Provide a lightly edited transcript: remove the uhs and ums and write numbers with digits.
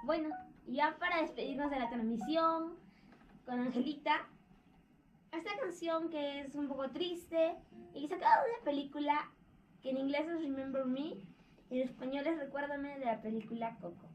Bueno, ya para despedirnos de la transmisión con Angelita, esta canción que es un poco triste y sacada de una película que en inglés es Remember Me y en español es Recuérdame, de la película Coco.